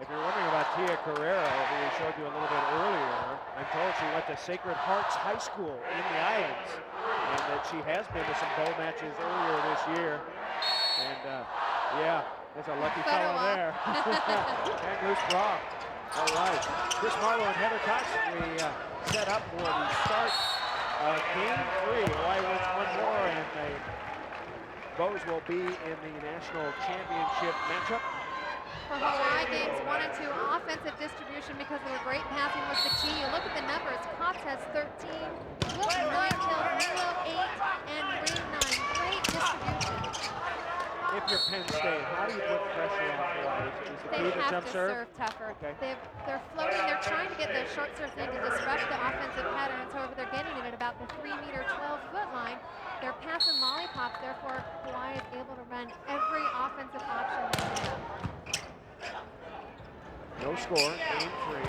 If you're wondering about Tia Carrero, who we showed you a little bit earlier, I'm told she went to Sacred Hearts High School in the islands, and that she has been to some bowl matches earlier this year. And yeah, there's a lucky fellow there. And loose bra. All right. Chris Marlowe and Heather Katz, we set up for the start of Game 3. Hawaii wins one more, and the Bows will be in the national championship matchup. For Hawaii, games 1 and 2, offensive distribution because of the great passing was the key. You look at the numbers. Katz has 13, Wilson 9 kills, Milo 8, and Green 9. Great distribution. If you're Penn State, how do you put pressure on Hawaii? Is the key to jump serve? Serve tougher. Okay. They're floating. They're trying to get those short serves in to disrupt the offensive patterns. However, they're getting it at about the 3-meter, 12-foot line. They're passing lollipops. Therefore, Hawaii is able to run every offensive option they have. No score, Game 3.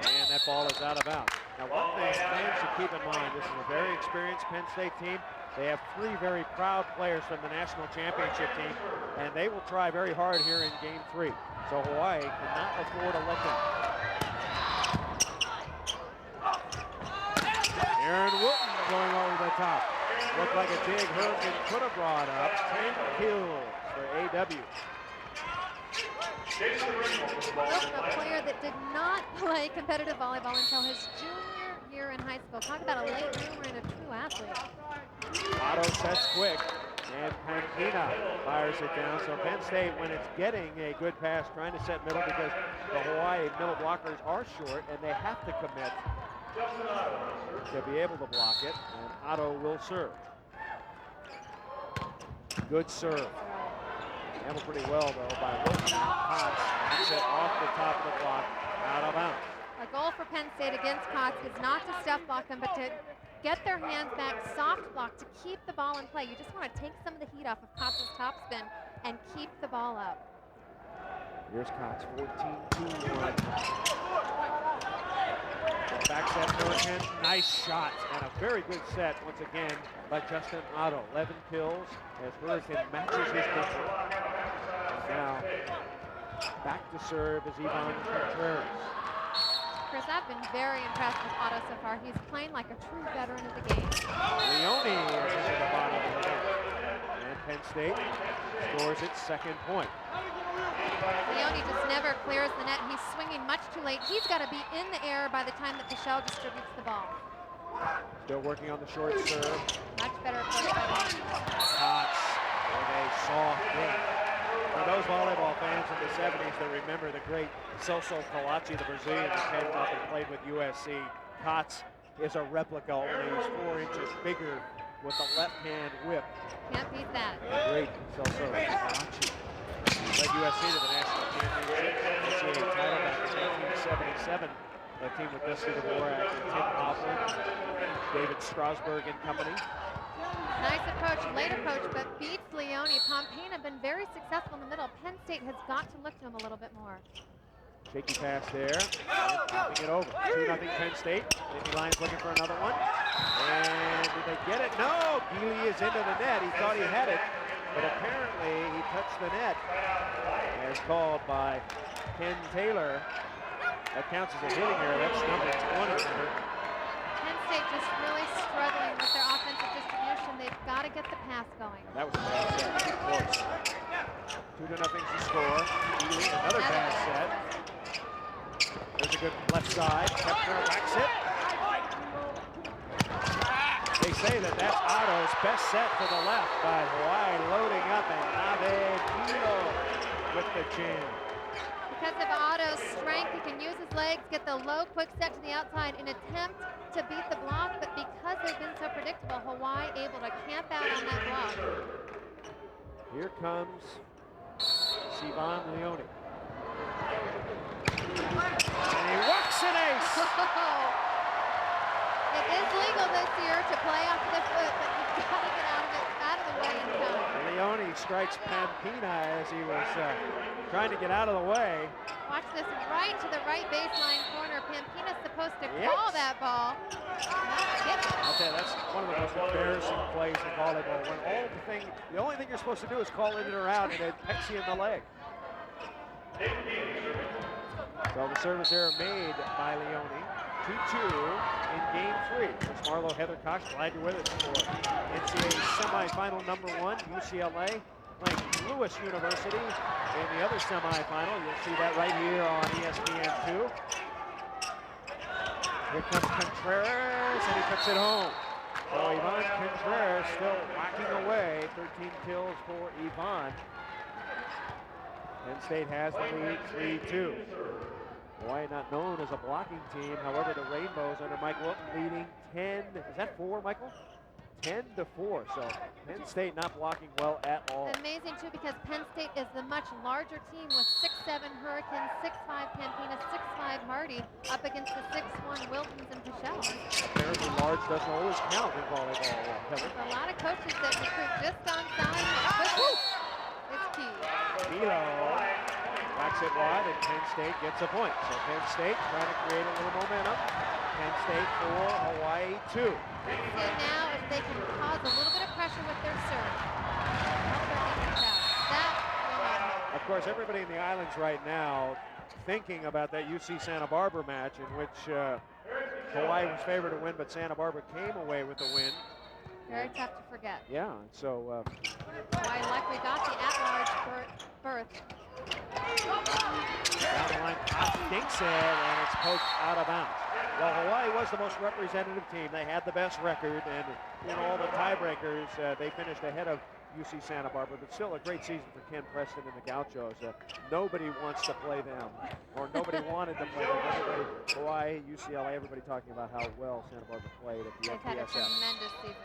And that ball is out of bounds. Now, one thing fans should keep in mind, this is a very experienced Penn State team. They have 3 very proud players from the national championship team, and they will try very hard here in Game 3. So Hawaii cannot afford a letdown. Aaron Wooten going over the top. Looked like a dig Herndon could have brought up. 10 kills for AW. Wilson, a player that did not play competitive volleyball until his junior year in high school. Talk about a late bloomer and a true athlete. Otto sets quick, and Pampina fires it down. So Penn State, when it's getting a good pass, trying to set middle because the Hawaii middle blockers are short, and they have to commit to be able to block it, and Otto will serve. Good serve. Handled pretty well, though, by Wilson. Katz set off the top of the block, out of bounds. A goal for Penn State against Katz is not to stuff block them, but to get their hands back, soft block, to keep the ball in play. You just want to take some of the heat off of Katz's topspin and keep the ball up. Here's Katz, 14-2-1. Back set, Hurricane, nice shot, and a very good set once again by Justin Otto. 11 kills as Hurricane matches his pitcher. And now back to serve is Yuval Contreras. Chris, I've been very impressed with Otto so far. He's playing like a true veteran of the game. Leone is into the bottom of the net. And Penn State scores its second point. Leone just never clears the net. He's swinging much too late. He's got to be in the air by the time that Michelle distributes the ball. Still working on the short serve. Much better approach by Leone. Katz with a soft hit. For those volleyball fans in the 70s that remember the great Celso Colaci, the Brazilian that came up and played with USC, Katz is a replica, only he's 4 inches bigger with the left-hand whip. Can't beat that. The great Celso Colaci. Led USC to the national championship NCAA title back in 1977. A team with Dusty Dvorak and Tim Hoffman, David Strasburg and company. Nice approach, late approach, but beats Leone. Pompina been very successful in the middle. Penn State has got to look to him a little bit more. Shaky pass there, and popping it over. 2-0 Penn State. Indy Lions looking for another one. And did they get it? No! Geely is into the net. He thought he had it, but apparently he touched the net. As called by Ken Taylor. That counts as a hitting error. That's number 20. Penn State just really struggling with their offensive distribution. They've got to get the pass going. That was a bad set, of course. 2-0 to score. Another bad set. There's a good left side. Kepner whacks it. They say that that's Otto's best set to the left by Hawaii loading up, and Avenging with the chin. Because of Otto's strength, he can use his legs, get the low quick set to the outside in attempt to beat the block, but because they've been so predictable, Hawaii able to camp out on that block. Here comes Sivan Leone. And he walks an ace! It is legal this year to play off the foot, but you've got to get out of the way in time. Leone strikes Pampina as he was trying to get out of the way. Watch this, right to the right baseline corner. Pampina's supposed to call that ball. I'll tell you, that's one of the most embarrassing plays in volleyball, when the only thing you're supposed to do is call it in or out, and it pecks you in the leg. So the service error made by Leone. 2-2 in game 3. Chris Marlowe, Heather Cox, glad you're with us for NCAA semifinal number 1. UCLA playing Lewis University in the other semifinal. You'll see that right here on ESPN2. Here comes Contreras, and he puts it home. So Yvonne Contreras still whacking away. 13 kills for Yvonne. Penn State has the lead 3-2. Hawaii not known as a blocking team. However, the Rainbows under Mike Wilton leading 10, is that 4, Michael? 10-4, so Penn State not blocking well at all. Amazing too, because Penn State is the much larger team with 6'7" Hurricanes, 6'5" Pampinas, 6'5" Hardy up against the 6'1" Wiltons and Pichelle. Apparently large doesn't always count in volleyball, Heather. A lot of coaches that recruit just on size is key. Milo backs it wide, and Penn State gets a point. So Penn State trying to create a little momentum. Penn State 4, Hawaii 2. Let's see now if they can cause a little bit of pressure with their serve. Help their defense out. That will not help. Of course, everybody in the islands right now thinking about that UC Santa Barbara match in which Hawaii was favored to win, but Santa Barbara came away with the win. Very tough to forget. Yeah, so Hawaii likely got the at-large berth. down the line, Katz dinks it, and it's poked out of bounds. Well, Hawaii was the most representative team. They had the best record, and in all the tiebreakers, they finished ahead of UC Santa Barbara, but still a great season for Ken Preston and the Gauchos. Nobody wants to play them, or nobody wanted to play them. Everybody, Hawaii, UCLA, everybody talking about how well Santa Barbara played at the They've had a MPSF. tremendous season.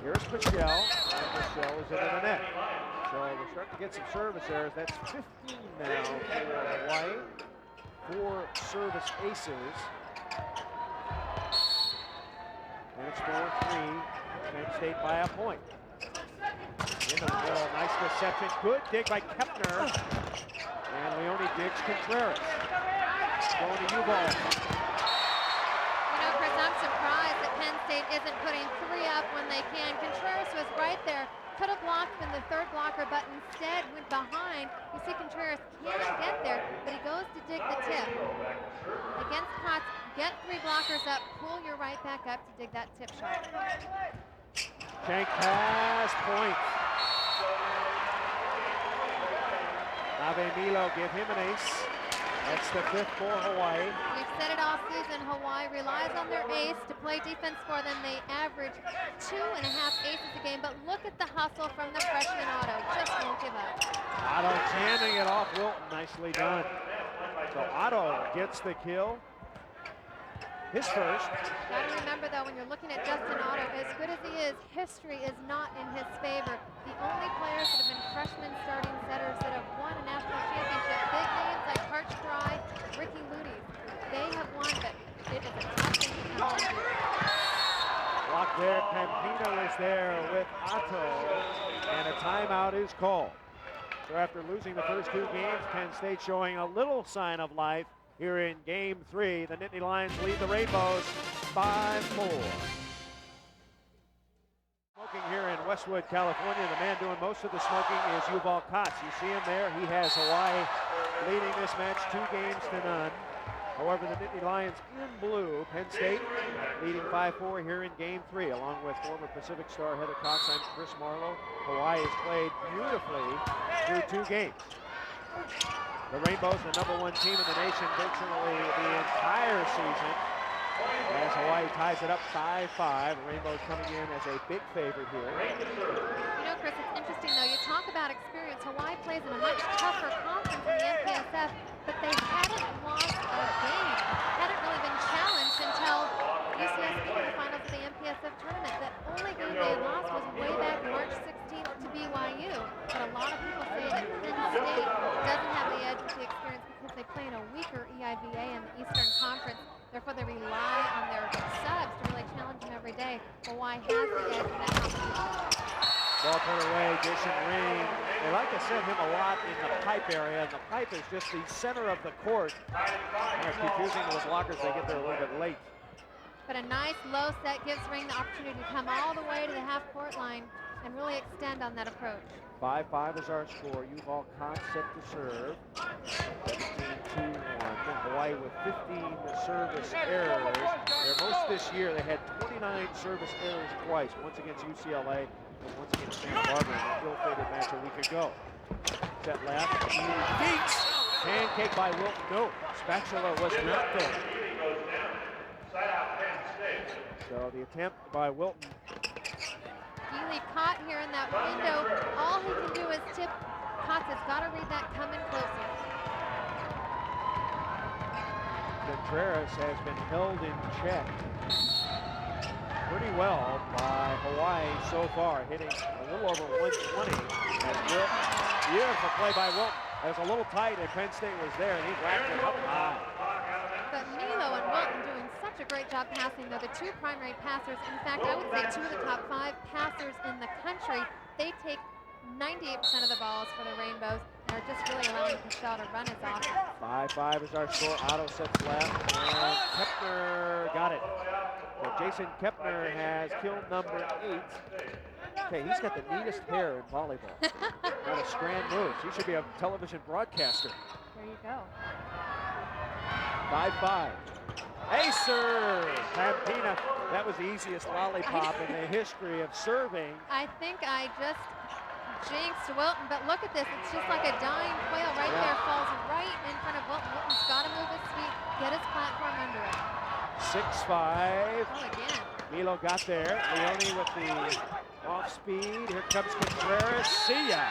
Here's Pichelle, and Pichelle is into the net. So we're starting to get some service errors. That's 15 now for Hawaii. 4 service aces. And it's 4-3. Penn State by a point. Into the middle, nice reception. Good dig by Kepner. And Leone digs Contreras. Going to Yuval. You know, Chris, I'm surprised that Penn State isn't putting 3 up when they can. Contreras was right there. Could have blocked in the third blocker, but instead went behind. You see Contreras can't get there, but he goes to dig the tip. Against Katz, get 3 blockers up, pull your right back up to dig that tip shot. Shank pass, point. Ave Milo give him an ace. That's the 5th for Hawaii. We've said it all season, Hawaii relies on their ace to play defense for them. They average 2.5 aces a game, but look at the hustle from the freshman Otto. Just won't give up. Otto jamming it off Wilton, nicely done. So Otto gets the kill. His first. Got to remember though, when you're looking at Justin Otto, as good as he is, history is not in his favor. The only players that have been freshman starting setters that have won a national championship, big names like Hart Fry, Ricky Luty, they have won, but it is a tough thing to come into. Block there, Pampino is there with Otto, and a timeout is called. So after losing the first 2 games, Penn State showing a little sign of life. Here in game 3, the Nittany Lions lead the Rainbows 5-4. Smoking here in Westwood, California. The man doing most of the smoking is Yuval Katz. You see him there. He has Hawaii leading this match 2-0. However, the Nittany Lions in blue, Penn State leading 5-4 here in game 3, along with former Pacific star Heather Cox and Chris Marlowe. Hawaii has played beautifully through 2 games. The Rainbows, the #1 team in the nation virtually the entire season, as Hawaii ties it up 5-5. The Rainbows coming in as a big favorite here. You know, Chris, it's interesting though. You talk about experience. Hawaii plays in a much tougher conference in the MPSF, but they hadn't lost a game. Hadn't really been challenged until UCS came to the finals of the MPSF tournament. The only game they had lost was way back March 16th to BYU. But a lot of people say that Penn State doesn't have the edge with the experience because they play in a weaker EIVA in the Eastern Conference. Therefore, they rely on their subs to really challenge them every day. Hawaii has the edge in that competition. Ball put away, Jason Rain. They like to send him a lot in the pipe area, and the pipe is just the center of the court. And it's confusing to the blockers. They get there a little bit late. But a nice low set gives Ring the opportunity to come all the way to the half-court line and really extend on that approach. 5-5 is our score. Yuval Katz set to serve. 17-2-1. Hawaii with 15 service errors. Their most this year. They had 29 service errors twice. Once against UCLA and once against Santa Barbara in an ill-fated match a week ago. Set left. Beats. Pancake by Wilton. No. Spatula was not there. So the attempt by Wilton. Healy caught here in that window. All he can do is tip. Katz has got to read that coming closer. Contreras has been held in check pretty well by Hawaii so far, hitting a little over 120. And beautiful play by Wilton. It was a little tight, and Penn State was there, and he whacked it up high. But Milo and Wilton doing such a great job passing. They're the two primary passers. In fact, I would say 2 of the top 5 passers in the country. They take 98% of the balls for the Rainbows. They're just really allowing Michelle to run his offense. 5-5 is our score. Otto sets left, and Kepner got it. So Jason Kepner has kill number 8. Okay, he's got the neatest hair in volleyball. Got a strand moves. He should be a television broadcaster. There you go. 5-5. Acer! Pampina. That was the easiest lollipop in the history of serving. I think I just jinxed Wilton, but look at this. It's just like a dying quail right there. Falls right in front of Wilton. Wilton's got to move his feet, get his platform under it. 6-5. Oh, again. Milo got there. Leone with the off speed. Here comes Contreras. See ya.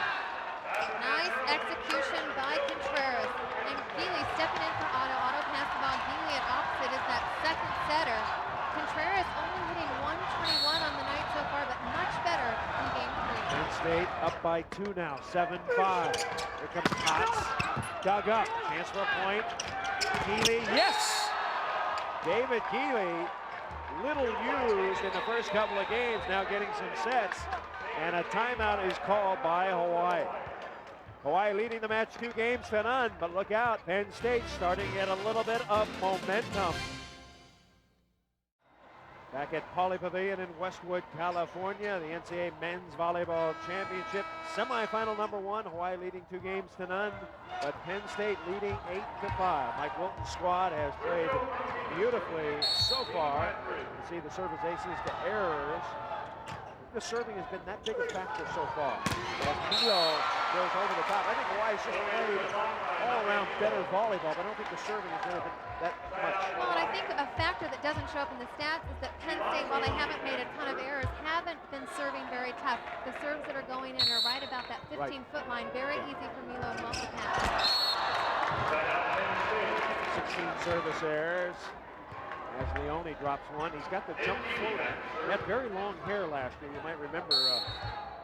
Nice execution by Contreras. And Healy stepping in for Otto. Otto passed the ball. Healy at opposite is that second setter. Contreras only hitting 121 on the night so far, but much better in game 3. Penn State up by 2 now. 7-5. Here comes Katz. Dug up. Chance for a point. Keeley. Yes! David Keeley, little used in the first couple of games, now getting some sets. And a timeout is called by Hawaii. Hawaii leading the match 2 games to none, but look out, Penn State starting to get a little bit of momentum. Back at Pauley Pavilion in Westwood, California, the NCAA Men's Volleyball Championship semifinal number 1. Hawaii leading 2 games to none, but Penn State leading 8-5. Mike Wilton's squad has played beautifully so far. You see the service aces to errors. The serving has been that big a factor so far. As Milo goes over the top. I think Hawaii's just played all around better volleyball, but I don't think the serving has really been that much. Well, and I think a factor that doesn't show up in the stats is that Penn State, while they haven't made a ton of errors, haven't been serving very tough. The serves that are going in are right about that 15-foot line. Very easy for Milo and Wilton to pass. 16 service errors. As Leone drops one, he's got the jump floater. He had very long hair last year. You might remember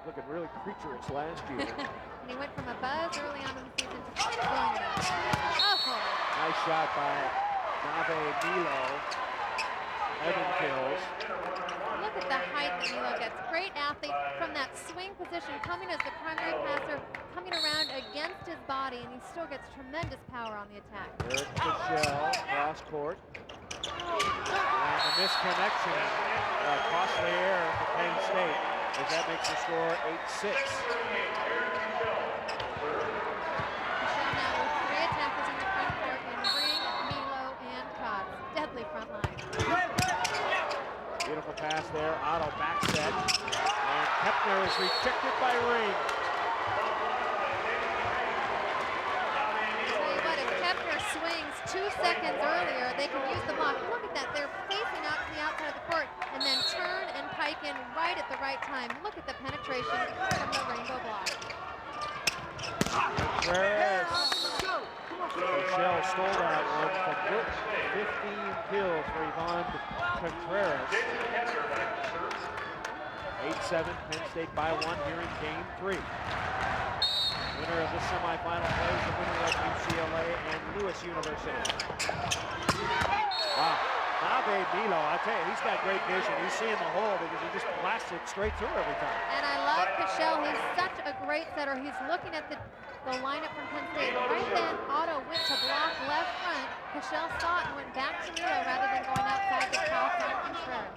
looking really creaturous last year. And he went from a buzz early on in the season to blowing it up. Oh. Nice shot by Nave Milo. Evan kills. Look at the height that Milo gets. Great athlete from that swing position, coming as the primary passer, coming around against his body, and he still gets tremendous power on the attack. Eric Michelle, cross court. And a misconnection, costly error for Penn State, as that makes the score 8-6. Michelle now with 3 attackers in the front court in Ring, Milo, and Katz. Deadly front line. Beautiful pass there, Otto back set. And Kepner is rejected by Ring. Swings 2 seconds earlier, they can use the block. Look at that, they're facing out to the outside of the court and then turn and pike in right at the right time. Look at the penetration from the rainbow block. Contreras. Michelle stole that one from Wilton. 15 kills for Yvonne Contreras. 8-7, Penn State by 1 here in game 3. Winner of this semifinal plays the winner of UCLA and Lewis University. Wow. Nave Milo, I tell you, he's got great vision. He's seeing the hole because he just blasts it straight through every time. And I love Michelle. He's such a great setter. He's looking at the the lineup from Penn State. Right then, Otto went to block left front. Cashel saw it and went back to Milo rather than going outside to Katz on Contreras.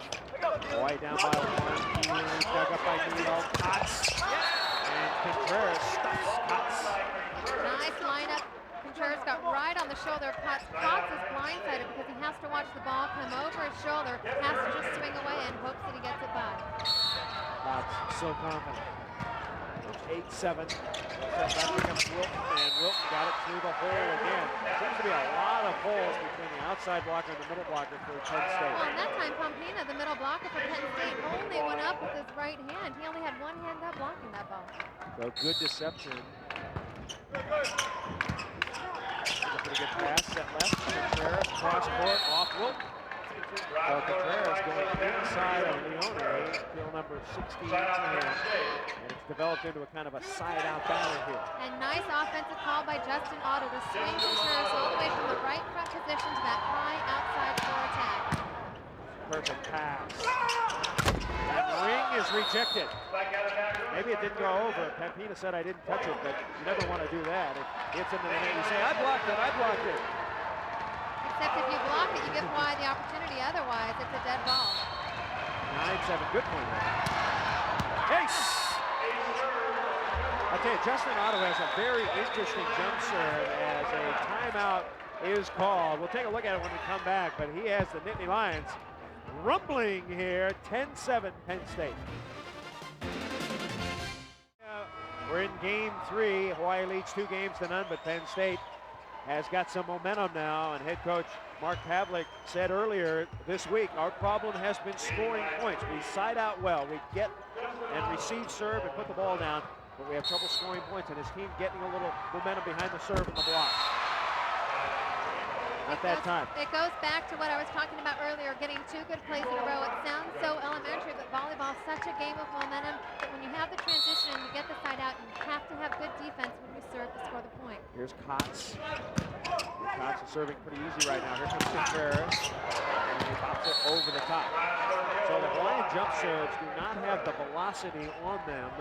Hawaii down by 1. Healy dug up by Yuval. Katz. And Contreras stuffs Katz. Nice lineup. Contreras got right on the shoulder of Katz. Katz is blindsided because he has to watch the ball come over his shoulder, has to just swing away and hopes that he gets it by. Katz so confident. 8-7. That becomes Wilton, and Wilton got it through the hole again. Seems to be a lot of holes between the outside blocker and the middle blocker for Penn State. Well, and that time, Pompina, the middle blocker for Penn State, only went up with his right hand. He only had one hand up blocking that ball. So good deception. Looking to get past that left. Contreras, cross court, off Wilton. So Contreras going inside of Leone, field number 16 to him. And it's developed into a kind of a side-out battle here. And nice offensive call by Justin Otto to swing Contreras all the way from the right front position to that high outside floor attack. Perfect pass. And ring is rejected. Maybe it didn't go over. Pampina said I didn't touch it, but you never want to do that. If it's into the net, you say, I blocked it, I blocked it. Except if you block it, you give Hawaii the opportunity. Otherwise, it's a dead ball. 9-7, good point there. Ace! I'll tell you, Justin Otto has a very interesting jump serve as a timeout is called. We'll take a look at it when we come back, but he has the Nittany Lions rumbling here, 10-7 Penn State. We're in game 3. Hawaii leads 2 games to none, but Penn State has got some momentum now, and head coach Mark Pavlik said earlier this week, our problem has been scoring points. We side out well, we get and receive serve and put the ball down, but we have trouble scoring points, and his team getting a little momentum behind the serve and the block. Not that time. It goes back to what I was talking about earlier, getting 2 good plays in a row. It sounds so elementary, but volleyball is such a game of momentum that when you have the transition and you get the side out, you have to have good defense when you serve to score the point. Here's Katz. Katz is serving pretty easy right now. Here comes Contreras, and he pops it over the top. So the Hawaiian jump serves do not have the velocity on them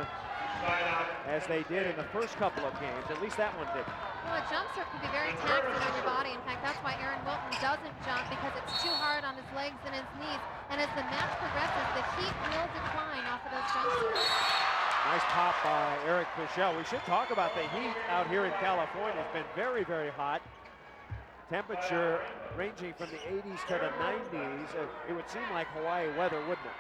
as they did in the first couple of games. At least that one did. Well, a jump serve can be very taxing on your body. In fact, that's why Aaron Wilton doesn't jump, because it's too hard on his legs and his knees. And as the match progresses, the heat will decline off of those jump serves. Nice pop by Eric Pichel. We should talk about the heat out here in California. It's been very, very hot. Temperature ranging from the 80s to the 90s. It would seem like Hawaii weather, wouldn't it?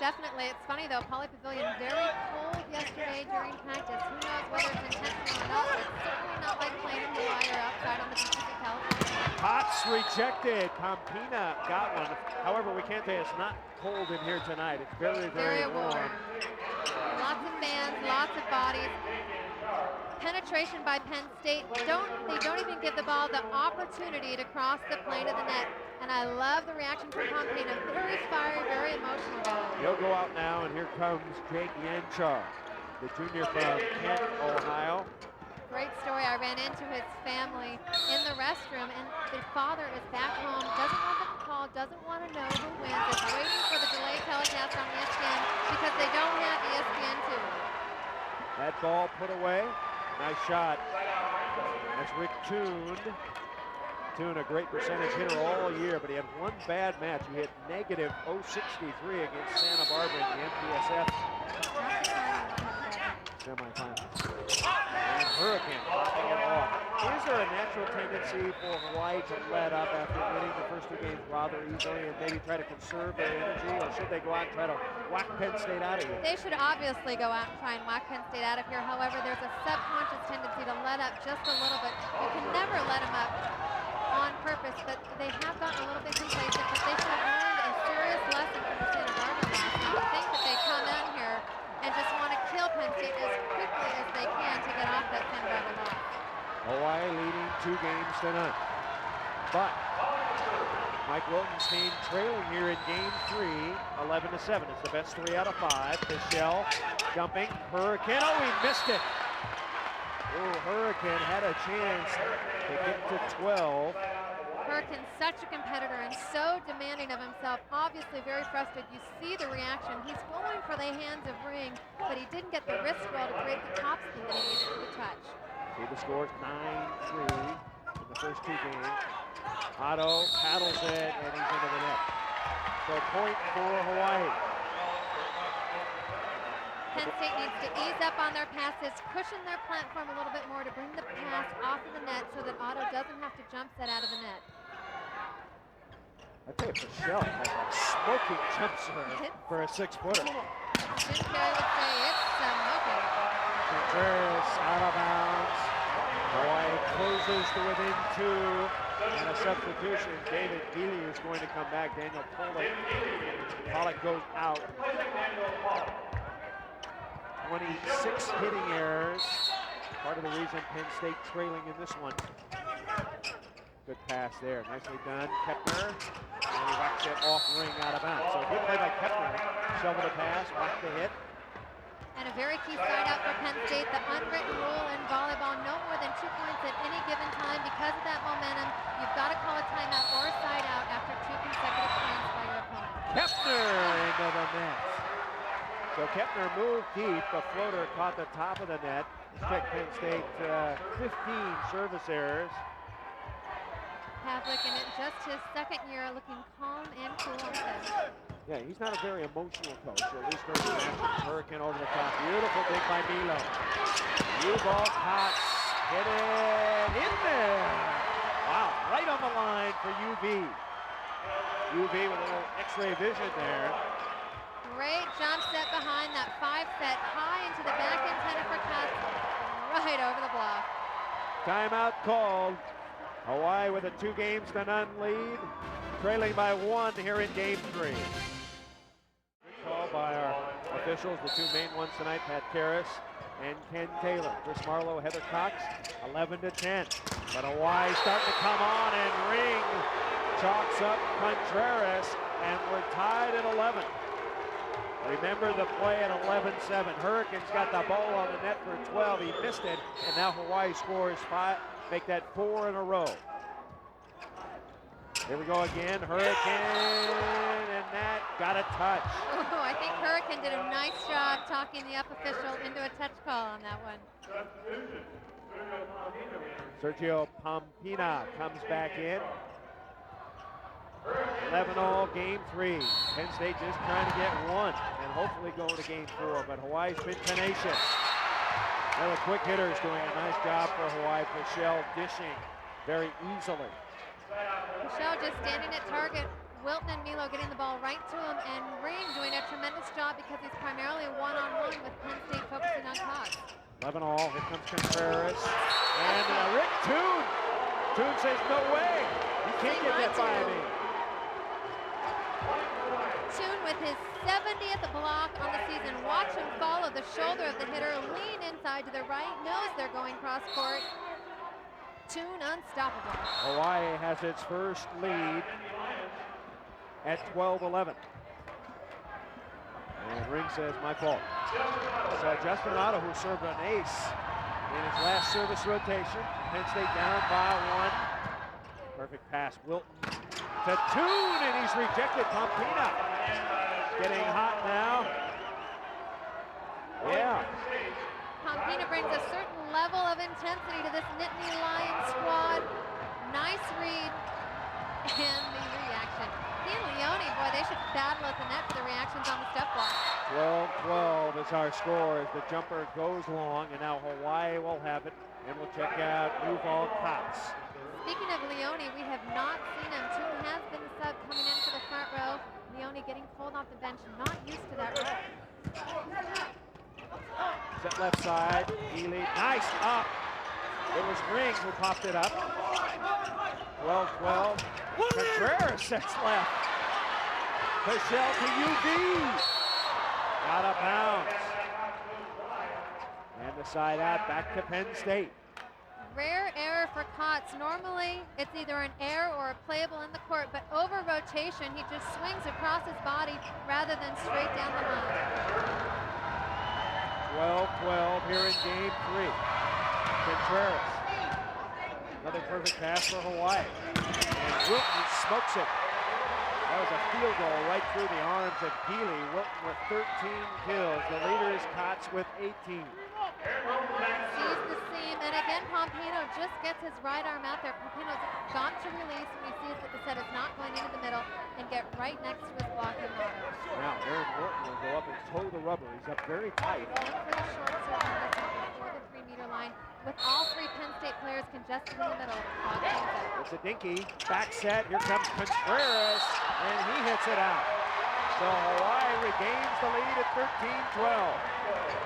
Definitely. It's funny though, Poly Pavilion very cold yesterday during practice. Who knows whether it's intentional or not, but it's certainly not like playing in Hawaii or outside on the beaches of California. Katz rejected. Pompina got one. However, we can't say it's not cold in here tonight. It's very, very warm. Lots of fans, lots of bodies. Penetration by Penn State. They don't even give the ball the opportunity to cross the plane of the net. And I love the reaction from Pompina. Very fiery, very emotional guy. He'll go out now, and here comes Jake Yanchar, the junior from Kent, Ohio. Great story. I ran into his family in the restroom, and the father is back home, doesn't want the call, doesn't want to know who wins, is waiting for the delayed telecast on ESPN because they don't have ESPN2. That ball put away. Nice shot. That's Rick Toon. Toon, a great percentage hitter all year, but he had one bad match. He hit negative .063 against Santa Barbara in the MPSF semifinals. And Hurricane popping it off. Is there a natural tendency for Hawaii to let up after winning the first 2 games rather easily and maybe try to conserve their energy, or should they go out and try to whack Penn State out of here? They should obviously go out and try and whack Penn State out of here. However, there's a subconscious tendency to let up just a little bit. You can never let them up on purpose, but they have gotten a little bit complacent, but they should have learned a serious lesson from the Santa Barbara loss. And I think that they come in here and just want to kill Penn State as quickly as they can to get off that Santa Barbara loss. Hawaii leading 2 games to none. But Mike Wilton's team trailing here in game 3, 11-7. It's the best 3 out of 5. Pichel jumping. Hurricane. Oh, he missed it. Oh, Hurricane had a chance to get to 12. Hurricane's such a competitor and so demanding of himself, obviously very frustrated. You see the reaction. He's going for the hands of Ring, but he didn't get the wrist roll to create the top spin that he needed for the touch. The score is 9-3 in the first two games. Otto paddles it, and he's into the net. So point for Hawaii. Penn State needs to ease up on their passes, cushion their platform a little bit more to bring the pass off of the net so that Otto doesn't have to jump set out of the net. I tell you, Michelle has a smoking jump serve for a 6-footer. Jim Carey would say it's smoking. Contreras out of bounds. Hawaii closes to within 2. And a substitution. David Geely is going to come back. Daniel Pollock goes out. 26 hitting errors. Part of the reason Penn State trailing in this one. Good pass there. Nicely done. Kepner. And he whacks it off ring out of bounds. So good play by Kepner. Shovel the pass, whack the hit. And a very key side out for Penn State. The unwritten rule in volleyball, no more than 2 points at any given time. Because of that momentum, you've got to call a timeout or a side out after 2 consecutive points by your opponent. Kepner into the net. So Kepner moved deep. The floater caught the top of the net. Took Penn State 15 service errors. Pavlik in it, just his second year, looking calm and cool on set. Yeah, he's not a very emotional coach, at least during the matches. Hurricane over the top. Beautiful dig by Milo. Yuval, Katz, hit it in there. Wow, right on the line for UV. UV with a little x-ray vision there. Great jump set behind that 5 set, high into the back antenna for Katz, right over the block. Timeout called. Hawaii with a 2-0 lead, trailing by 1 here in game 3. Good call by our officials, the 2 main ones tonight, Pat Karras and Ken Taylor. Chris Marlowe, Heather Cox, 11-10. But Hawaii starting to come on, and Ring chalks up Contreras, and we're tied at 11. Remember the play at 11-7. Hurricanes got the ball on the net for 12. He missed it, and now Hawaii scores 5. Make that 4 in a row. Here we go again. Hurricane, and that got a touch. Oh, I think Hurricane did a nice job talking the up official into a touch call on that one. Sergio Pampina comes back in. 11-all game 3. Penn State just trying to get 1 and hopefully going to game 4, but Hawaii's been tenacious. Another quick hitter is doing a nice job for Hawaii. Michelle dishing very easily. Michelle just standing at target. Wilton and Milo getting the ball right to him, and Ring doing a tremendous job because he's primarily one-on-one with Penn State focusing on Cox. 11-all. Here comes Contreras. And Rick Toon. Toon says, no way. You can't get that by me. Toon with his 70th block on the season. Watch him follow the shoulder of the hitter, lean inside to the right, knows they're going cross court. Toon unstoppable. Hawaii has its first lead at 12-11. And Ring says, my fault. So Justin Otto, who served an ace in his last service rotation. Penn State down by 1. Perfect pass. Wilton to Toon, and he's rejected. Pampina getting hot now. Yeah. Pampina brings a certain level of intensity to this Nittany Lions squad. Nice read and the reaction. He and Leone, boy, they should battle at the net for the reactions on the step block. 12-12 is our score as the jumper goes long, and now Hawaii will have it, and we'll check out Yuval Katz. Speaking of Leone, we have not seen him. Toon has been the sub coming into the front row. Leone getting pulled off the bench, not used to that role. Set left side, Healy, nice up. It was Ring who popped it up. 12-12. Contreras sets left. Michelle to UV. Out of bounds. And the side out back to Penn State. Rare error for Katz. Normally, it's either an error or a playable in the court, but over rotation, he just swings across his body rather than straight down the line. 12-12 here in game 3. Contreras. Another perfect pass for Hawaii. And Wilton smokes it. That was a field goal right through the arms of Healy. Wilton with 13 kills. The leader is Katz with 18. Sees the seam, and again, just gets his right arm out there. Pepino's got to release when he sees that the set is not going into the middle and get right next to his blocking auto. Now Aaron Morton will go up and toe the rubber. He's up very tight. Look for the short serve on this one before the 3-meter line. With all three Penn State players congested in the middle, clock things out. It's a dinky. Back set. Here comes Contreras, and he hits it out. So Hawaii regains the lead at 13-12.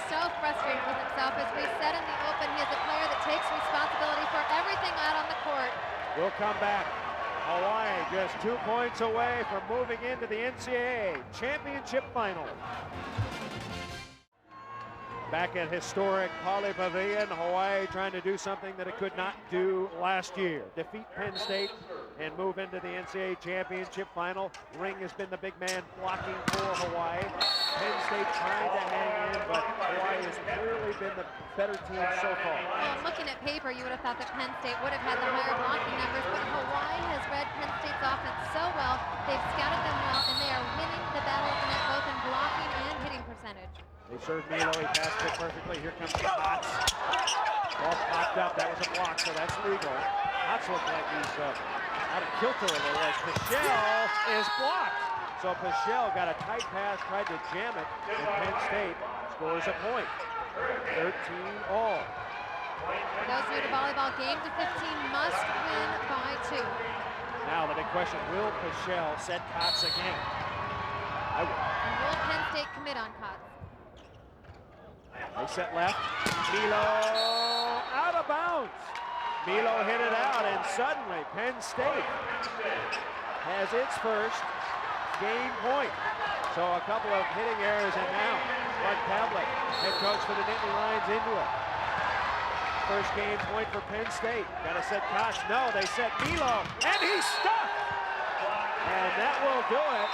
So frustrated with himself. As we said in the open, he is a player that takes responsibility for everything out on the court. We'll come back. Hawaii just 2 points away from moving into the NCAA championship final. Back at historic Pauley Pavilion, Hawaii trying to do something that it could not do last year. Defeat Penn State and move into the NCAA championship final. Ring has been the big man blocking for Hawaii. Penn State trying to hang in, but Hawaii has clearly been the better team so far. Well, looking at paper, you would have thought that Penn State would have had the higher blocking numbers, but Hawaii has read Penn State's offense so well. They've scouted them well, and they are winning the battle of the net both in blocking and hitting percentage. They serve Milo, he passed it perfectly. Here comes Katz. Ball popped up, that was a block, so that's legal. Katz looked like he's out of kilter a little as Pichel is blocked. So Pichel got a tight pass, tried to jam it, and Penn State scores a point. 13 all. For those new to volleyball, game to 15 must win by 2. Now the big question, will Pichel set Katz again? I will. And will Penn State commit on Katz? They set left. Milo out of bounds. Milo hit it out, and suddenly Penn State has its first game point. So a couple of hitting errors, and now Mark Pavlik, head coach for the Nittany Lions, into it. First game point for Penn State. Got to set Katz. No, they set Milo, and he's stuck. And that will do it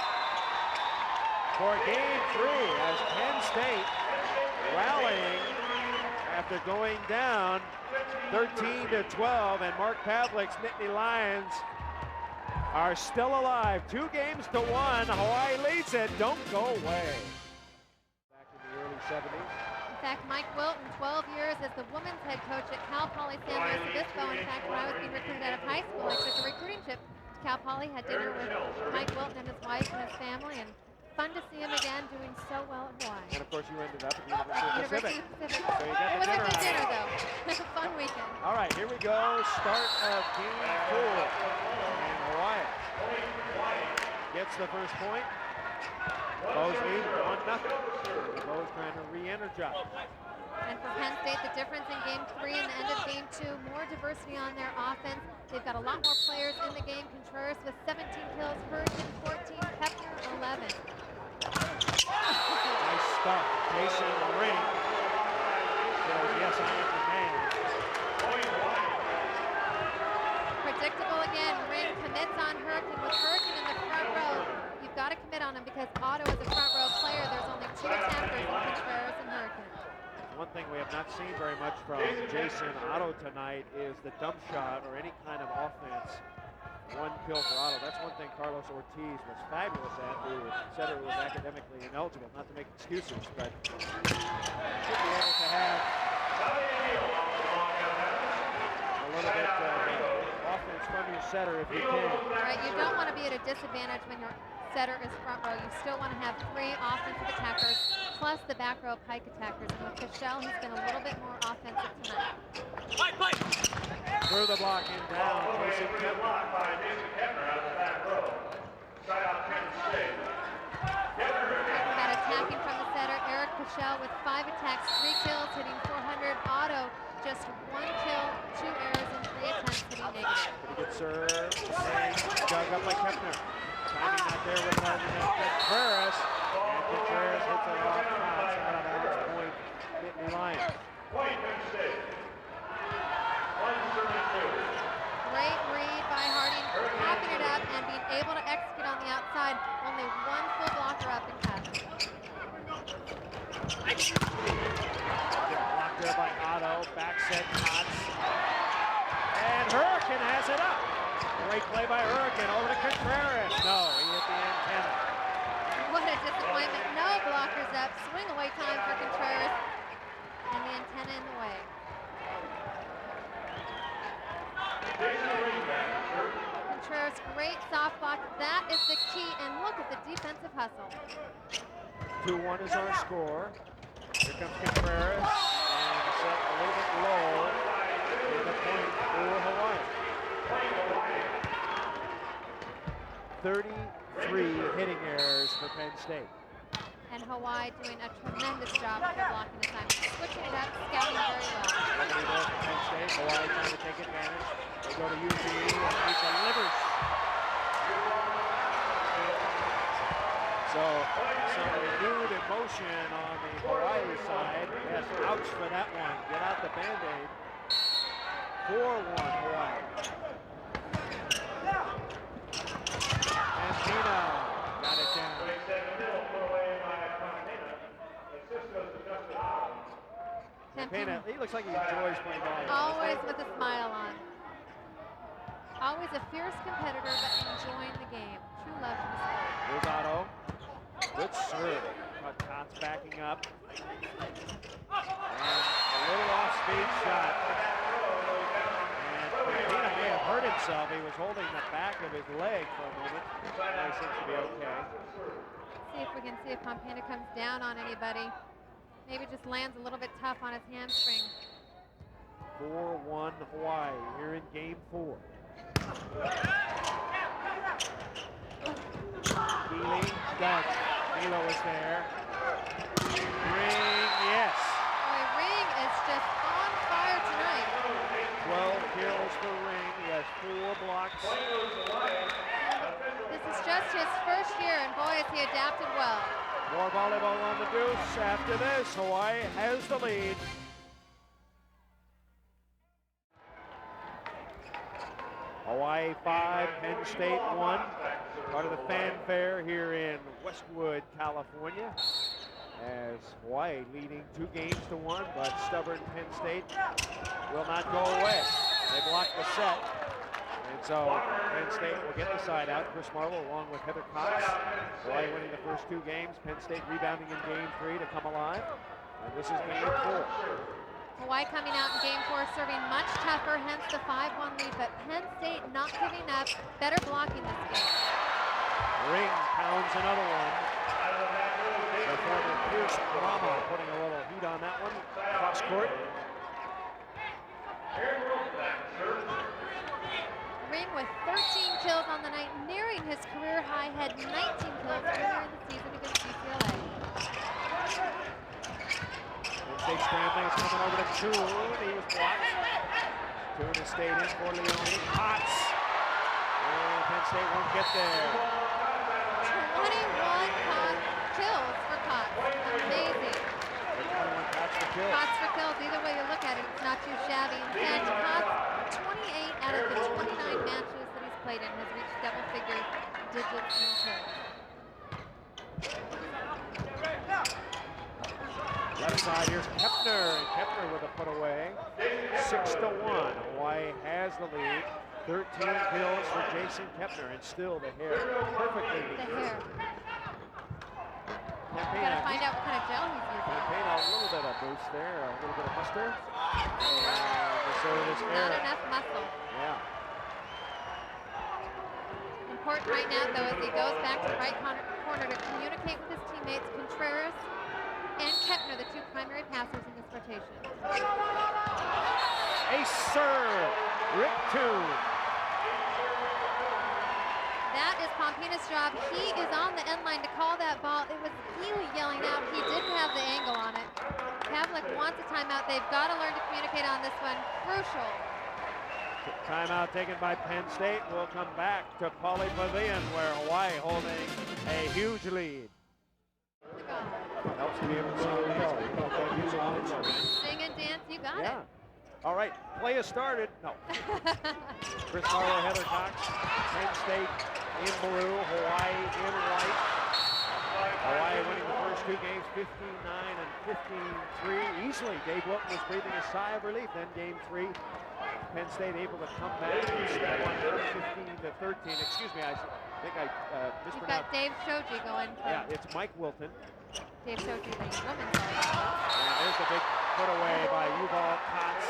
for game 3 as Penn State rallying after going down 13-12, and Mark Pavlik's Nittany Lions are still alive. 2 games to 1. Hawaii leads it. Don't go away. Back in the early 70s. In fact, Mike Wilton, 12 years as the women's head coach at Cal Poly San Luis Obispo. In fact, when I was being recruited out of high school, I took a recruiting trip to Cal Poly, had dinner with Mike Wilton and his wife and his family, and fun to see him again doing so well at Hawaii. And of course you ended up at the University of Pacific. So you got It the was a good dinner out. though. Fun weekend. All right, here we go. Start of game 4. And Hawaii gets the first point. Bows lead 1-0. Bows trying to re-energize. And for Penn State, the difference in game 3 and the end of game 2, more diversity on their offense. They've got a lot more players in the game. Contreras with 17 kills, Hurricane 14, Kepner 11. Nice stuff. Jason Ring says, yes, I am the man. Predictable again. Ring commits on Hurricane. With Hurricane in the front row, you've got to commit on him because Otto is a front row player. There's only 2 attackers in Contreras and Hurricane. One thing we have not seen very much from Jason Otto tonight is the dump shot or any kind of offense. 1 kill for Otto. That's one thing Carlos Ortiz was fabulous at, who said it was academically ineligible, not to make excuses, but should be able to have a little bit of offense from your setter if you can. Right, you don't want to be at a disadvantage when your setter is front row. You still want to have 3 offensive attackers plus the back row pike attackers. And with Pichel, he's been a little bit more offensive tonight. Through the block and down. Jason Kepner. We've got attacking from the setter, Eric Pichel with 5 attacks, 3 kills, hitting 400. Otto, just 1 kill, 2 errors, and 3 attempts, hitting negative. Pretty good serve. And dug up by Kepner. Timing not there with Contreras. And Contreras hits it off Katz out of bounds. Point Nittany Lions. Great read by Harding, popping it up and being able to execute on the outside. Only 1 full blocker up in Katz. Blocked there by Otto. Back set Katz. And Hurricane has it up. Great play by Hurricane over to Contreras. No, he hit the antenna. What a disappointment. No blockers up. Swing away time for Contreras. And the antenna in the way. Contreras, great soft block. That is the key. And look at the defensive hustle. 2-1 is our score. Here comes Contreras. And set a little bit low. And the point for Hawaii. 33 hitting errors for Penn State. And Hawaii doing a tremendous job of blocking the time. Switching it up, scouting very well. Nobody there for Penn State. Hawaii trying to take advantage. They go to UGE and he delivers. So some renewed emotion on the Hawaii side. Yes, ouch for that one. Get out the Band-Aid. 4-1 Hawaii. And Pina got it down. Pena, he looks like he enjoys playing volleyball. Always with a smile on. Always a fierce competitor, but enjoying the game. True love for the sport. Here's Otto. Good serve. Katz backing up. And a little off-speed shot. And Pena may have hurt himself. He was holding the back of his leg for a moment. Now he seems to be okay. See if we can see if Pompana comes down on anybody. Maybe just lands a little bit tough on his hamstring. 4-1 Hawaii here in game 4. Healy, Doug. Milo is there. Ring, yes. Boy, Ring is just on fire tonight. 12 kills for Ring. He has 4 blocks. This is just his first year, and boy, has he adapted well. More volleyball on the deuce. After this, Hawaii has the lead. Hawaii 5, Penn State 1. Part of the fanfare here in Westwood, California. As Hawaii leading 2-1, but stubborn Penn State will not go away. They block the set. And so Penn State will get the side out. Chris Marlowe along with Heather Cox. Hawaii winning the first 2 games. Penn State rebounding in game 3 to come alive. And this is game 4. Hawaii coming out in game 4, serving much tougher, hence the 5-1 lead, but Penn State not giving up, better blocking this game. Ring pounds another one. The former Pierce Brahma putting a little heat on that one. Cross court. Ring with 13 kills on the night, nearing his career high, had 19 kills earlier in the season against UCLA. Penn State scrambling, it's coming over to Toon. He was blocked. Toon has stayed in for Leone. Katz. And Penn State won't get there. 21 kills for Katz. Amazing. 21 Katz for kills. Katz for kills, either way you look at it, it's not too shabby. And Katz, 28 out of the 29 matches that he's played in has reached double figure digits in kills. Left side, here's Kepner. And Kepner with a put away. 6-1. Hawaii has the lead. 13 kills for Jason Kepner, and still the hair perfectly. The hair. Campaign Gotta find out what kind of gel he's using. Campaign a little bit of boost there, a little bit of muster. And the serve is Not air. enough muscle. Yeah. Important right now, though, as he goes back to the right corner to communicate with his teammates, Contreras and Kepner, the 2 primary passers in this rotation. Ace serve, Rick Toon. That is Pompina's job. He is on the end line to call that ball. It was Healy yelling out. He didn't have the angle on it. Pavlik wants a timeout. They've got to learn to communicate on this one. Crucial. Timeout taken by Penn State. We'll come back to Pauley Pavilion, where Hawaii holding a huge lead. Helps to be able to Sing and dance, you got yeah. it. All right, play has started. No. Chris Marlowe, Heather Cox, Penn State in blue, Hawaii in white. Hawaii winning the first two games, 15-9 and 15-3. Easily, Dave Wilton was breathing a sigh of relief. Then game 3, Penn State able to come back and won 15-13. Excuse me, I think I mispronounced. You've got Dave Shoji going. Yeah, it's Mike Wilton. Dave Shoji, the women's volleyball. And there's the big put away by Yuval Katz.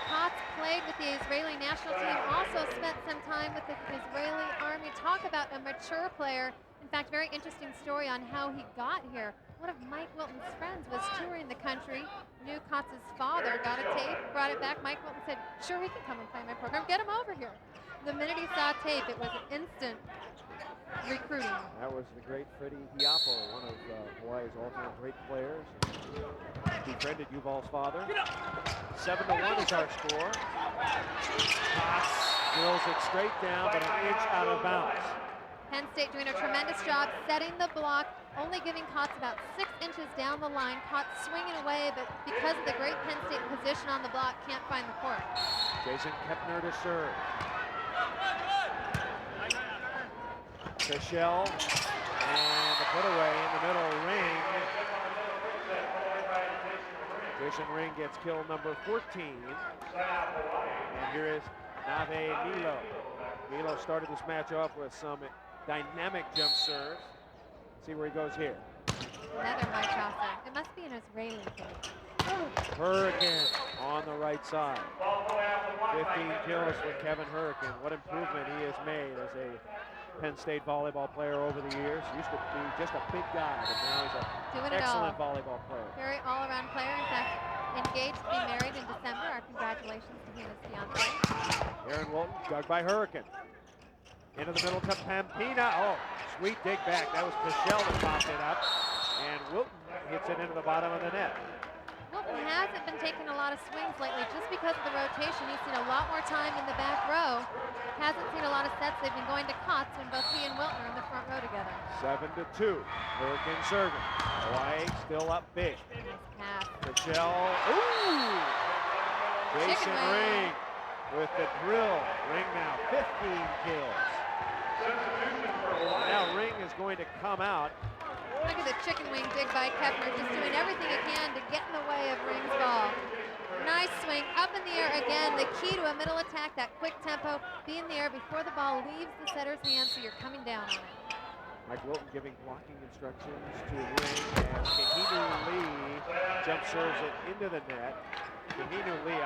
Katz played with the Israeli national team, also spent some time with the Israeli army. Talk about a mature player. In fact, very interesting story on how he got here. One of Mike Wilton's friends was touring the country, knew Katz's father, got a tape, brought it back. Mike Wilton said, sure, he can come and play my program. Get him over here. The minute he saw tape, it was an instant recruiting. That was the great Freddie Hiapo, one of Hawaii's all-time great players. Befriended Yuval's father. 7-1 is our score. Katz drills it straight down, but an inch out of bounds. Penn State doing a tremendous job setting the block, only giving Katz about 6 inches down the line. Katz swinging away, but because of the great Penn State position on the block, can't find the court. Jason Kepner to serve. Fischel, and the put away in the middle, Ring. Jason Ring gets kill number 14. And here is Nave Milo. Milo started this match off with some dynamic jump serves. See where he goes here. Another high tosser. It must be an Israeli thing. Hurricane on the right side. 15 kills for Kevin Hurricane. What improvement he has made as a Penn State volleyball player over the years. Used to be just a big guy, but now he's an excellent volleyball player. Very all-around player. In fact, engaged to be married in December. Our congratulations to he and his fiancée. Aaron Wilton dug by Hurricane. Into the middle to Pampina. Oh, sweet dig back. That was Fischel that popped it up. And Wilton hits it into the bottom of the net. Wilton hasn't been taking a lot of swings lately just because of the rotation. He's seen a lot more time in the back row. Hasn't seen a lot of sets. They've been going to Katz when both he and Wilton are in the front row together. 7-2. Hurricane serving. Hawaii still up big. Nice pass. Fischel. Ooh! Jason Ring with the drill. Ring now 15 kills. Now Ring is going to come out. Look at the chicken wing dig by Kepner, just doing everything he can to get in the way of Ring's ball. Nice swing, up in the air again. The key to a middle attack, that quick tempo, be in the air before the ball leaves the setter's hands, so you're coming down on it. Mike Wilton giving blocking instructions to Ring, and Kahinu Lee jump serves it into the net. Kahinu Lee,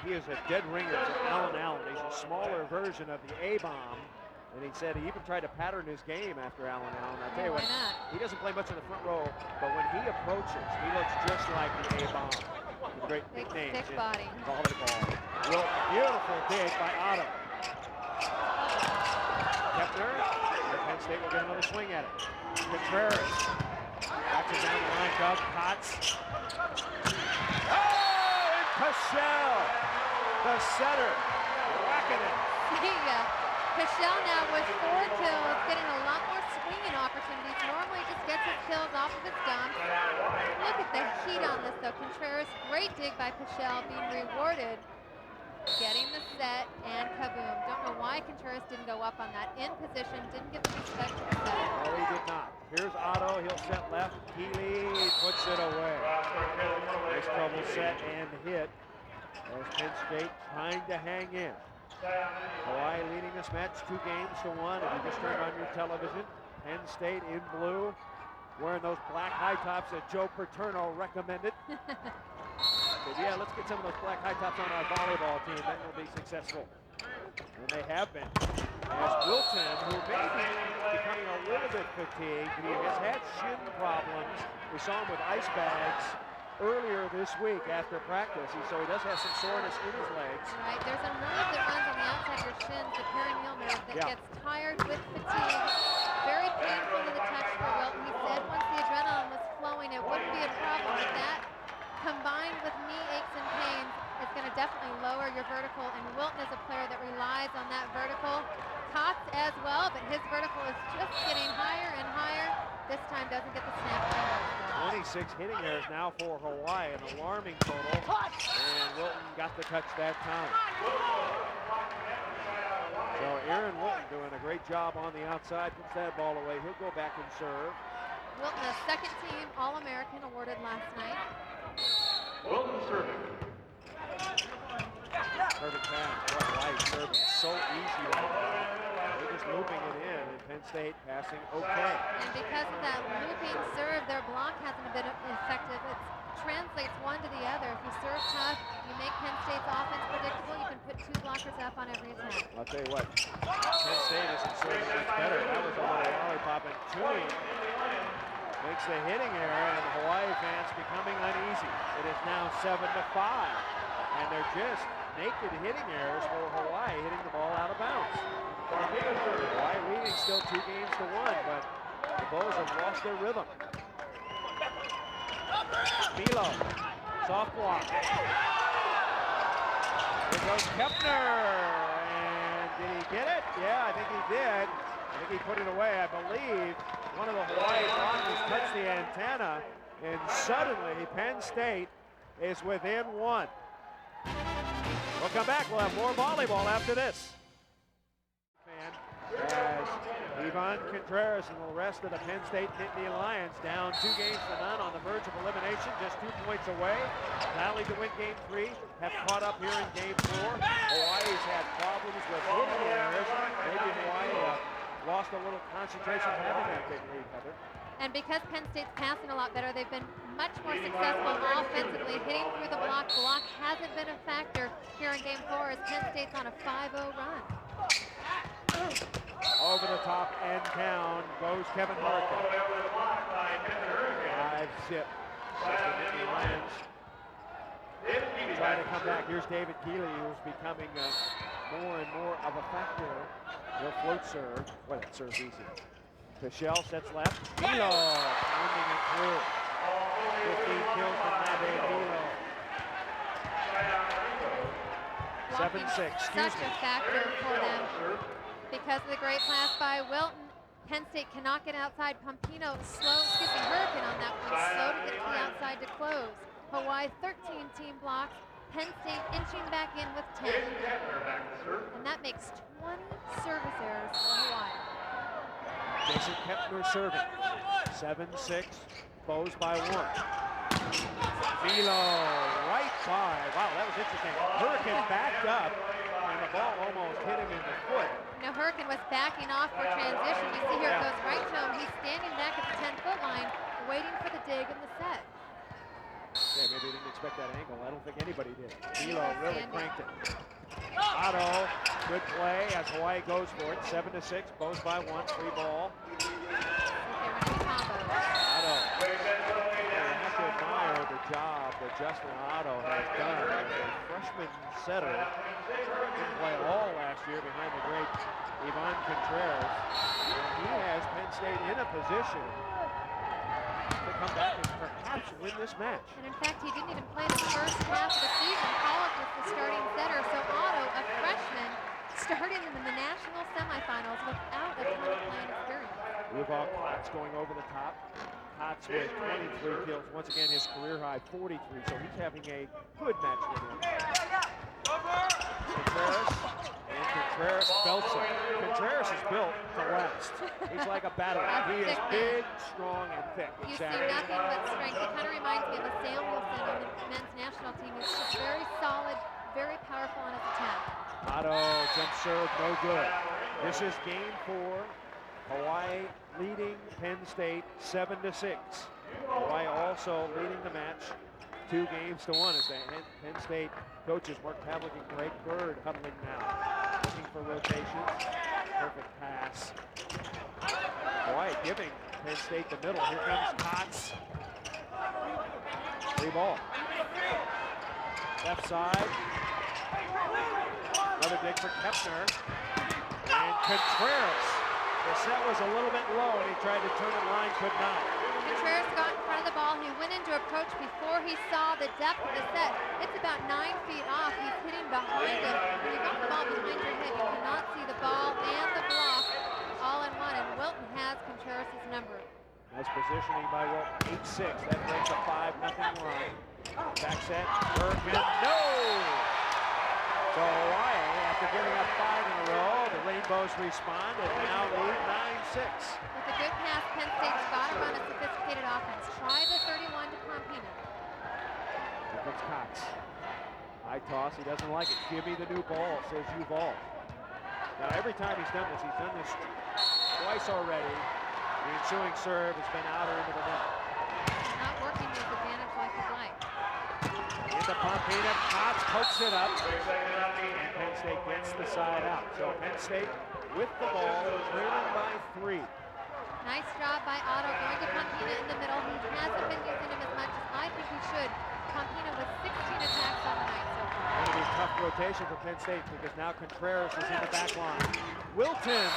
he is a dead ringer to Allen Allen. He's a smaller version of the A-bomb. And he said he even tried to pattern his game after Allen Allen. I'll tell you what, he doesn't play much in the front row, but when he approaches, he looks just like the A-bomb. Great nickname in volleyball. Beautiful dig by Otto. Kepner, Penn State will get another swing at it. Contreras, backs it down the line, Doug Katz. Oh, and Fischel, the setter, whacking it. See ya. Fischel now with 4 kills, getting a lot more swinging opportunities. Normally just gets his kills off of his dump. Look at the heat on this though. Contreras, great dig by Fischel, being rewarded. Getting the set and kaboom. Don't know why Contreras didn't go up on that in position, didn't give the respect to the set. No, he did not. Here's Otto, he'll set left. Keeley puts it away. Nice trouble set and hit as Penn State trying to hang in. Hawaii leading this match 2 games to 1. If you just turned on your television, Penn State in blue, wearing those black high tops that Joe Paterno recommended. Said, yeah, let's get some of those black high tops on our volleyball team, then we'll be successful. And they have been. As Wilton, who may be becoming a little bit fatigued, he has had shin problems. We saw him with ice bags earlier this week after practice, so he does have some soreness in his legs. Right, there's a nerve that runs on the outside of your shins, the perineal nerve, that gets tired with fatigue. Very painful to the touch for Wilton. He said once the adrenaline was flowing, it wouldn't be a problem, but that combined with knee aches and pains is going to definitely lower your vertical, and Wilton is a player that relies on that vertical. Katz as well, but his vertical is just getting higher and higher. This time doesn't get the snap. 26 hitting errors now for Hawaii, an alarming total. And Wilton got the touch that time. So Aaron Wilton doing a great job on the outside, puts that ball away. He'll go back and serve. Wilton, a second team All-American awarded last night. Wilton serving. Perfect pass. Boy, Hawaii serving so easy right now. They're just looping it in, and Penn State passing okay. And because of that looping serve, their block hasn't been effective. It translates one to the other. If you serve tough, you make Penn State's offense predictable, you can put 2 blockers up on every attack. I'll tell you what, Penn State isn't serving much better. That was a little lollipop, and Tui makes the hitting error, and the Hawaii fans becoming uneasy. It is now 7-5, and they're just naked hitting errors for Hawaii hitting the ball out of bounds. Hawaii leading still 2 games to 1, but the Bulls have lost their rhythm. Milo, soft block. Here goes Kepner, and did he get it? Yeah, I think he did. I think he put it away. I believe one of the Hawaii blockers touched the antenna, and suddenly Penn State is within 1. We'll come back. We'll have more volleyball after this. As Yuval Contreras and the rest of the Penn State Nittany Lions down 2 games to none on the verge of elimination, just 2 points away. Rallied to win game 3, have caught up here in game 4. Hawaii's had problems with hitting errors. Maybe Hawaii lost a little concentration having that big lead, Heather. And because Penn State's passing a lot better, they've been much more successful offensively, hitting through the block. Block hasn't been a factor here in game 4 as Penn State's on a 5-0 run. Over the top and down goes Kevin Hurricane. 5-zip. The Nittany Lions trying to come back. Here's David Keeley, who's becoming more and more of a factor. He'll float serve. Well, that serve's easy. Pichelle sets left. Milo pounding it through. 15 kills for Nave Milo. 7-6. Excuse Such me. a factor for them. Because of the great pass by Wilton, Penn State cannot get outside. Hurricane on that one. Slow to get to the outside to close. Hawaii 13 team blocks. Penn State inching back in with 10. And that makes 20 service errors for Hawaii. Jason Kepner serving. 7-6. Bows by 1. Milo right by. Wow, that was interesting. Hurricane backed up, and the ball almost hit him in the foot. Now Hurricane was backing off for transition. You see here it goes right to him. He's standing back at the 10-foot line, waiting for the dig in the set. Yeah, maybe he didn't expect that angle. I don't think anybody did. Milo really cranked it. Otto, good play as Hawaii goes for it. 7-6, bows by 1, 3 ball. Otto. You have to admire the job that Justin Otto has done as a freshman setter. Didn't play all last year behind the great Yuval Contreras. And he has Penn State in a position to come back and perhaps win this match. And in fact, he didn't even play the first half of the season. College was the starting setter. So Otto, a freshman, starting in the national semifinals without a ton of playing experience. Yuval Katz going over the top. Katz with 23 kills. Once again, his career high 43. So he's having a good match with him. Contreras, and Contreras belts him. Contreras is built to last. He's like a battery. He is big, strong, and thick. You see nothing but strength. It kind of reminds me of a Samuelson on the men's national team. He's just very solid, very powerful on his attack. Otto, jump serve, no good. This is game 4. Hawaii leading Penn State 7-6. Hawaii also leading the match 2 games to 1 as the Penn State coaches Mark Pavlik and Greg Bird huddling now, looking for rotations. Perfect pass. Hawaii giving Penn State the middle. Here comes Katz. 3 ball. Left side. Another dig for Kepner. And Contreras. The set was a little bit low, and he tried to turn it line, could not. Contreras got in front of the ball. He went into approach before he saw the depth of the set. It's about 9 feet off. He's hitting behind him. When you got the ball behind your head, you cannot see the ball and the block all in one, and Wilton has Contreras' number. Nice positioning by Wilton. 8-6. That breaks a 5-0 run. Back set. Bergman. No! So Hawaii, after giving up 5 in a row, the Rangers Rainbows respond and now lead 9-6. With a good pass, Penn State's got to run a sophisticated offense. Try the 31 to Campina. Here comes Katz. High toss, he doesn't like it. Give me the new ball, says Yuval. Now every time he's done this twice already. The ensuing serve has been out or into the net. Not working to his advantage like he'd like. Into Campina, Katz pokes it up. And Penn State gets the side out. So Penn State with the ball, trailing by 3. Nice job by Otto going to Campina in the middle. He hasn't been using him as much as I think he should. Campina with 16 attacks on the night so far. Going to be tough rotation for Penn State because now Contreras is in the back line. Wilton.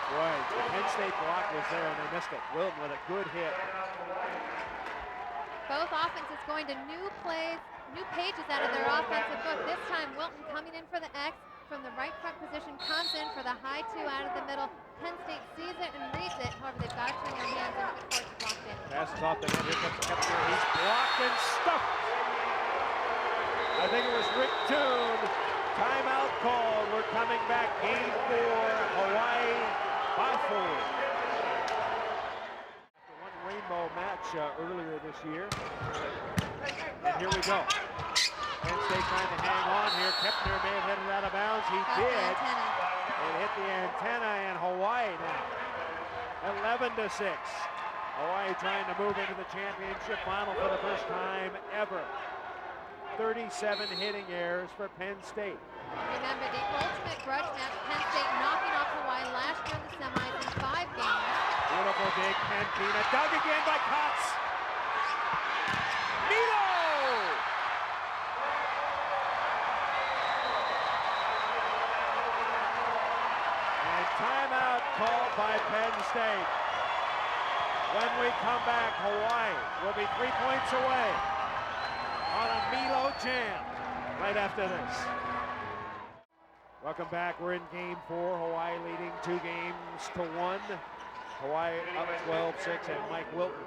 Boy, the Penn State block was there and they missed it. Wilton with a good hit. Both offenses going to new plays, new pages out of their offensive book. This time Wilton coming in for the X from the right front position, comes in for the high 2 out of the middle. Penn State sees it and reads it. However, they've got to turn their hands into the court to block in. Passes off the net. Here comes Kepner. He's blocked and stuffed. I think it was Rick Toon. Timeout call. We're coming back. Game 4. Hawaii by 4. One rainbow match earlier this year. And here we go. Penn State trying to hang on here. Kepner may have hit it out of bounds. He did. It hit the antenna and Hawaii now. 11-6. Hawaii trying to move into the championship final for the first time ever. 37 hitting errors for Penn State. Remember, the ultimate grudge match, Penn State knocking off Hawaii last year in the semis in 5 games. Beautiful dig, Campina. Dug again by Katz. Milo! And timeout called by Penn State. When we come back, Hawaii will be 3 points away on a Milo jam right after this. Welcome back. We're in game 4. Hawaii leading 2-1. Hawaii up 12-6, and Mike Wilton,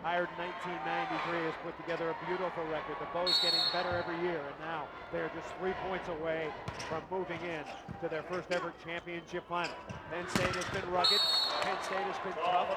hired in 1993, has put together a beautiful record. The Bows getting better every year, and now they're just 3 points away from moving in to their first ever championship final. Penn State has been rugged. Penn State has been tough.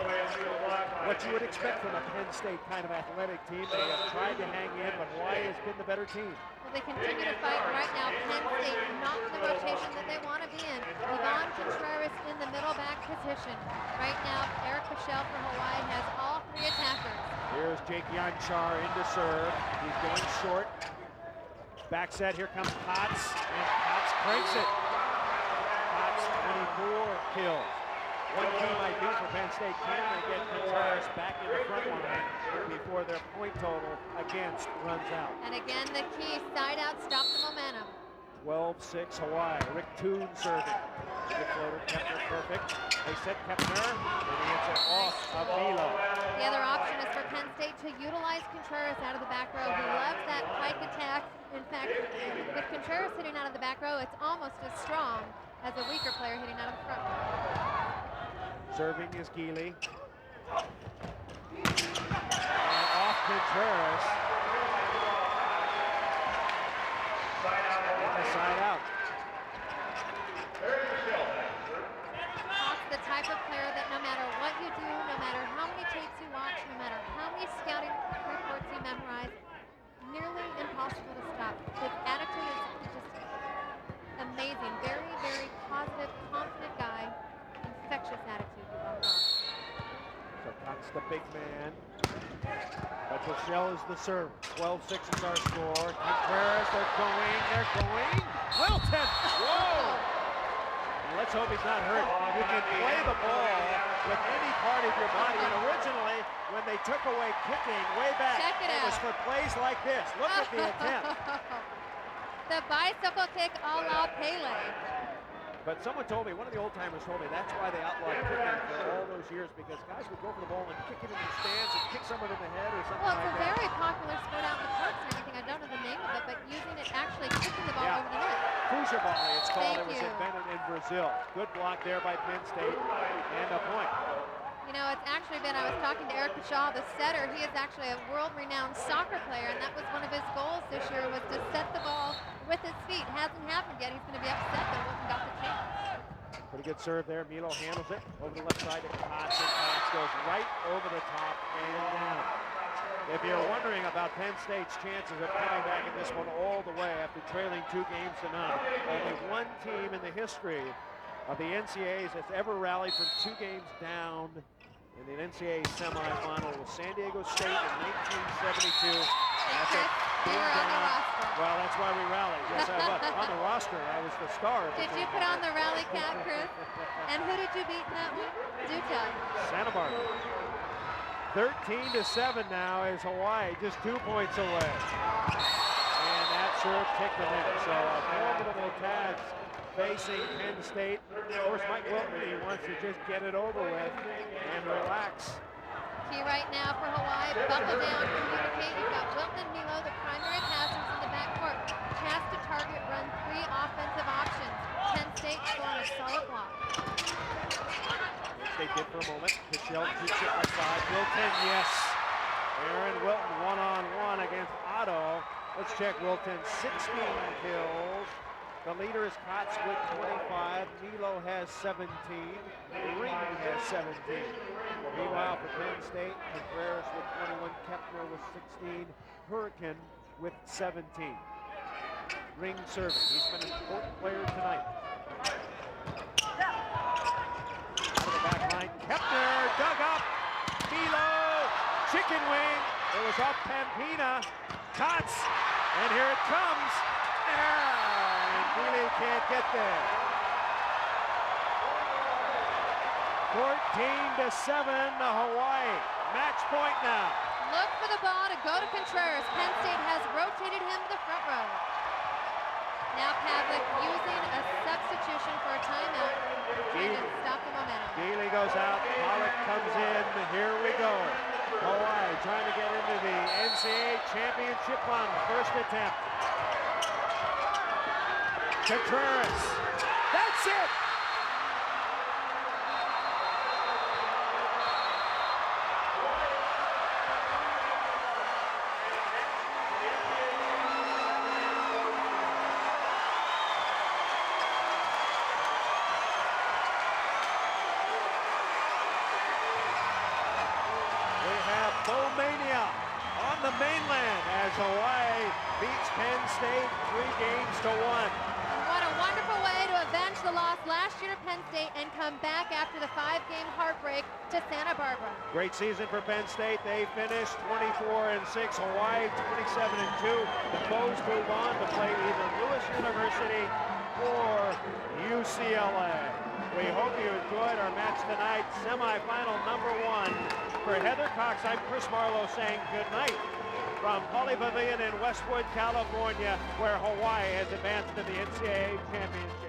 What you would expect from a Penn State kind of athletic team. They have tried to hang in, but Hawaii has been the better team. Well, they continue to fight right now. Penn State not in the rotation that they want to be in. Yuval Contreras in the middle back position. Right now, Eric Michelle for Hawaii has all 3 attackers. Here's Jake Yanchar into serve. He's going short. Back set, here comes Katz, and Katz cranks it. Katz, 24 kills. One key might be for Penn State. Can they get Contreras back in the front line before their point total against runs out? And again, the key, side out, stop the momentum. 12-6 Hawaii. Rick Toon serving. Good floater, Kepner perfect. They set Kepner, and he hits it off of Milo. The other option is for Penn State to utilize Contreras out of the back row. He loves that pike attack. In fact, with Contreras hitting out of the back row, it's almost as strong as a weaker player hitting out of the front row. Serving is Geely. And off Contreras. And the side out. That's the type of player that no matter what you do, no matter how many tapes you watch, no matter how many scouting reports you memorize, nearly impossible to stop. His attitude is just amazing. Very, very positive, confident guy. Infectious attitude, Yuval. So Katz the big man. But Michelle is the serve. 12-6 is our score. Contreras, they're going. Wilton! Whoa! And let's hope he's not hurt. You can play the ball with any part of your body. And originally, when they took away kicking way back, Check it was out. for plays like this. Look at the attempt. The bicycle kick a la Pele. But someone told me, one of the old timers told me, that's why they outlawed kicking for all those years, because guys would go for the ball and kick it in the stands and kick someone in the head or something Well, it's like a that. very popular sport out in the parks and everything. I don't know the name of it, but using it, actually kicking the ball over the net. Cruiser volley, it's called. Thank It was you. invented in Brazil. Good block there by Penn State, and a point. You know, it's actually been, I was talking to Eric Shaw, the setter. He is actually a world-renowned soccer player, and that was one of his goals this year, was to set the ball with his feet. Hasn't happened yet. He's going to be upset that Wilton got the chance. Pretty good serve there. Milo handles it over the left side to Katz, and Katz goes right over the top and down. If you're wondering about Penn State's chances of coming back in this one all the way after trailing 2 games to none, only one team in the history of the NCAAs that's ever rallied from 2 games down in the NCAA semifinal was San Diego State in 1972. After You were on the roster. well, that's why we rallied. Yes, I was. On the roster, I was the star. Did you put on the rally cap, Chris? And who did you beat in that one? Do tell. Santa Barbara. 13-7 now is Hawaii, just 2 points away. And that serve ticked them in. So a formidable Katz facing Penn State. Of course, Mike Wilton, he wants to just get it over with and relax. Key right now for Hawaii, buckle down, communicate. You've got Wilton and Milo, the primary passers in the backcourt. Pass to target, run 3 offensive options. Penn State scoring a solid block. They did for a moment. Pichel keeps it inside. Wilton, yes. Aaron Wilton one-on-one against Otto. Let's check Wilton. 16 kills. The leader is Katz with 25. Milo has 17. Ring has 17. Meanwhile, for Penn State, Contreras with 21. Kepner with 16. Hurricane with 17. Ring serving. He's been an important player tonight. Out of the back line. Kepner dug up. Milo. Chicken wing. It was off Pampina. Katz. And here it comes. And Neely can't get there. 14-7 to Hawaii. Match point now. Look for the ball to go to Contreras. Penn State has rotated him to the front row. Now Pavlik using a substitution for a timeout, trying to stop the momentum. Neely goes out. Pollock comes in. Here we go. Hawaii trying to get into the NCAA championship run. First attempt. Contreras. That's it. We have Bowmania on the mainland as Hawaii beats Penn State 3-1. What a wonderful way to avenge the loss last year to Penn State and come back after the 5-game heartbreak to Santa Barbara. Great season for Penn State. They finished 24-6. Hawaii 27-2. The foes move on to play either Lewis University or UCLA. We hope you enjoyed our match tonight. Semifinal number 1. For Heather Cox, I'm Chris Marlowe saying good night from Pauley Pavilion in Westwood, California, where Hawaii has advanced to the NCAA championship.